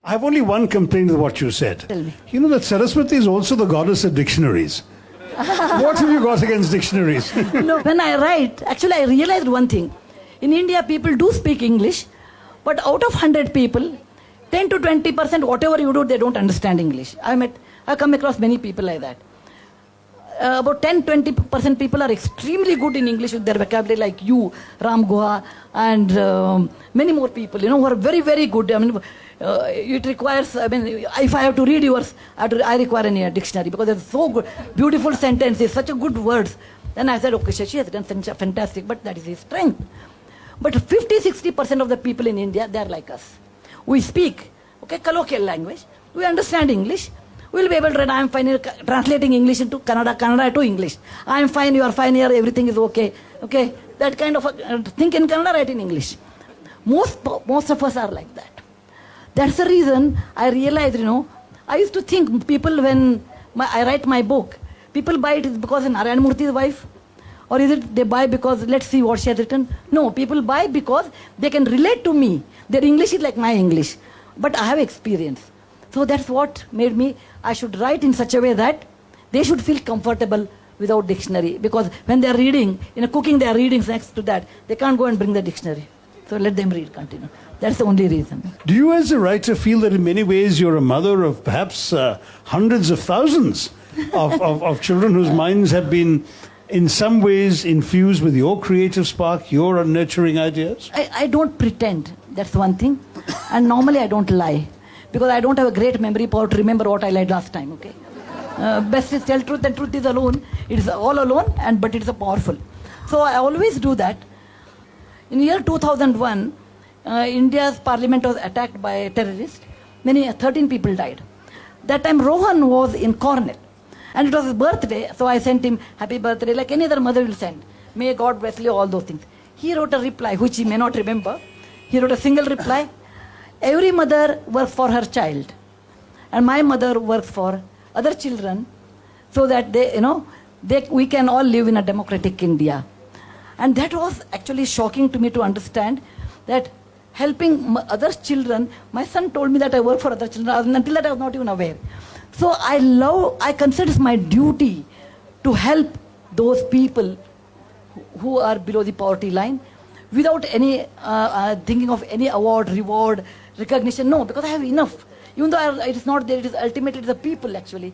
I have only one complaint with what you said. Tell me. You know that Saraswati is also the goddess of dictionaries. What have you got against dictionaries? No, when I write, actually I realized one thing. In India, people do speak English, but out of 100 people, 10 to 20%, whatever you do, they don't understand English. I've come across many people like that. About 10-20% people are extremely good in English with their vocabulary, like you, Ram Guha, and many more people, who are very, very good. It requires, if I have to read yours, I require a dictionary because it's so good, beautiful sentences, such a good words. Then I said, okay, Shashi has done fantastic, but that is his strength. But 50-60% of the people in India, they are like us. We speak, colloquial language, we understand English. We'll be able to read, I'm fine in translating English into Kannada, Kannada to English. I'm fine, you are fine here, everything is okay. That kind of think in Kannada, write in English. Most of us are like that. That's the reason I realized, I used to think people, when I write my book, people buy it because of Narayan Murthy's wife, or is it they buy because let's see what she has written? No, people buy because they can relate to me. Their English is like my English, but I have experience. So that's what made me, I should write in such a way that they should feel comfortable without dictionary. Because when they are reading, cooking, they are reading next to that. They can't go and bring the dictionary. So let them read, continue. That's the only reason. Do you as a writer feel that in many ways you're a mother of perhaps hundreds of thousands of children whose minds have been in some ways infused with your creative spark, your nurturing ideas? I don't pretend. That's one thing. And normally I don't lie. Because I don't have a great memory power to remember what I lied last time, best is tell truth, and truth is alone. It is all alone, but it's powerful. So I always do that. In year 2001, India's parliament was attacked by terrorists. 13 people died. That time Rohan was in Cornell. And it was his birthday, so I sent him happy birthday, like any other mother will send. May God bless you, all those things. He wrote a reply, which he may not remember. He wrote a single reply. Every mother works for her child, and my mother works for other children, so that we can all live in a democratic India. And that was actually shocking to me to understand that helping other children, my son told me that I work for other children, until that I was not even aware. So I consider it my duty to help those people who are below the poverty line without any thinking of any award, reward, recognition. No, because I have enough. Even though it is not there, it is ultimately the people actually.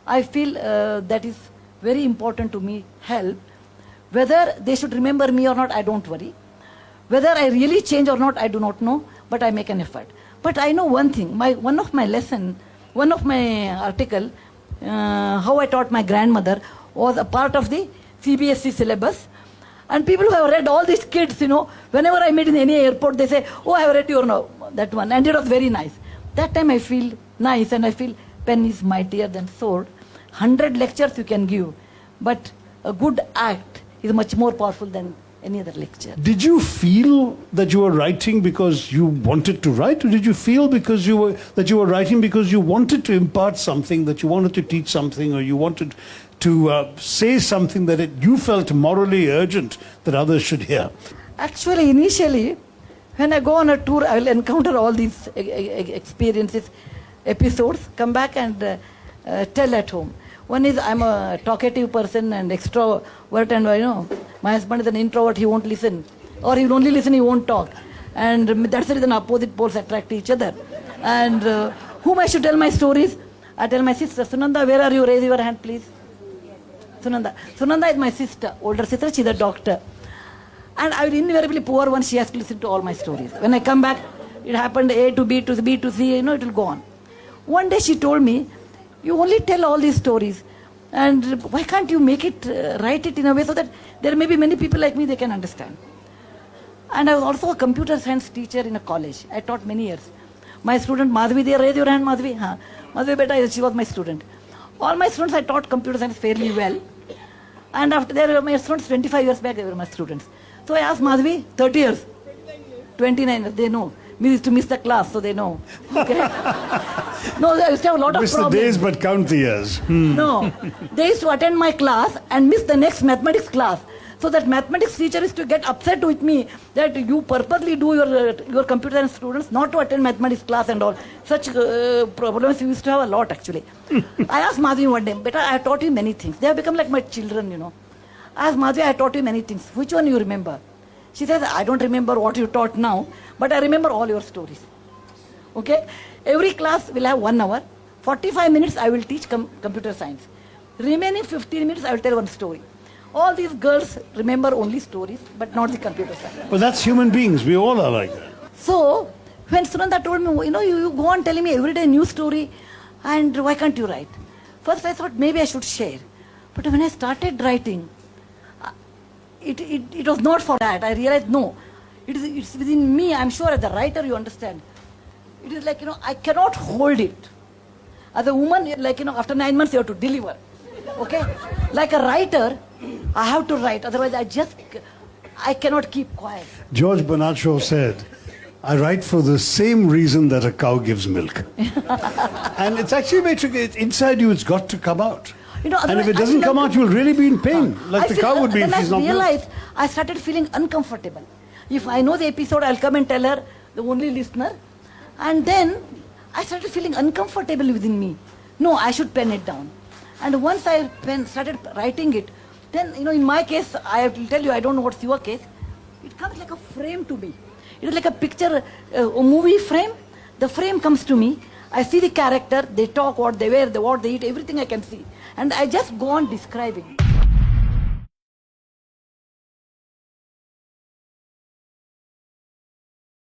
I feel that is very important to me, help. Whether they should remember me or not, I don't worry. Whether I really change or not, I do not know, but I make an effort. But I know one thing, one of my article, how I taught my grandmother, was a part of the CBSE syllabus. And people who have read, all these kids, whenever I meet in any airport, they say, oh, I have read that one. And it was very nice. That time I feel nice, and I feel pen is mightier than sword. 100 lectures you can give, but a good act is much more powerful than any other lecture. Did you feel that you were writing because you wanted to write, or did you feel that you were writing because you wanted to impart something, that you wanted to teach something, or you wanted to say something that you felt morally urgent that others should hear? Actually, initially, when I go on a tour, I will encounter all these experiences, episodes, come back and tell at home. One is I'm a talkative person and extrovert, and my husband is an introvert, he won't listen. Or he will only listen, he won't talk. And that's the reason opposite poles attract each other. And whom I should tell my stories? I tell my sister, Sunanda, where are you? Raise your hand, please. Sunanda is my sister, older sister, she's a doctor. And I will invariably, poor one, she has to listen to all my stories. When I come back, it happened A to B to B to C, it will go on. One day she told me, you only tell all these stories, and why can't you write it in a way so that there may be many people like me, they can understand. And I was also a computer science teacher in a college. I taught many years. My student Madhvi, there, raise your hand, Madhvi. Madhvi beta, she was my student. All my students, I taught computer science fairly well. And after they were my students, 25 years back, they were my students. So I asked Madhvi, 30 years, 29 years, they know. We used to miss the class, so they know. Okay. No, I used to have a lot of miss problems. The days, but count the years. No, they used to attend my class and miss the next mathematics class. So that mathematics teacher is to get upset with me that you purposely do your computer science students not to attend mathematics class and all. Such problems we used to have a lot actually. I asked Madhvi one day, beta, I have taught you many things. They have become like my children, you know. I asked Madhvi, I taught you many things. Which one you remember? She says, I don't remember what you taught now, but I remember all your stories. Okay? Every class will have 1 hour. 45 minutes I will teach computer science. Remaining 15 minutes I will tell one story. All these girls remember only stories, but not the computer science. But that's human beings. We all are like that. So, when Sunanda told me, you know, you go on telling me every day a new story, and why can't you write? First I thought maybe I should share. But when I started writing, it was not for that. I realized, no, it's within me. I'm sure as a writer you understand. It is like, you know, I cannot hold it. As a woman, like, you know, after 9 months you have to deliver. Okay? Like a writer, I have to write. Otherwise, I cannot keep quiet. George Bernard Shaw said, I write for the same reason that a cow gives milk. And it's actually very tricky. It's inside you, it's got to come out. You know, and if it doesn't come out, you'll really be in pain. Like the cow would be if she's not milk. Then I realized, I started feeling uncomfortable. If I know the episode, I'll come and tell her, the only listener. And then I started feeling uncomfortable within me. No, I should pen it down. And once I started writing it, then, you know, in my case, I will tell you, I don't know what's your case. It comes like a frame to me. It is like a picture, a movie frame. The frame comes to me. I see the character, they talk, what they wear, what they eat, everything I can see. And I just go on describing.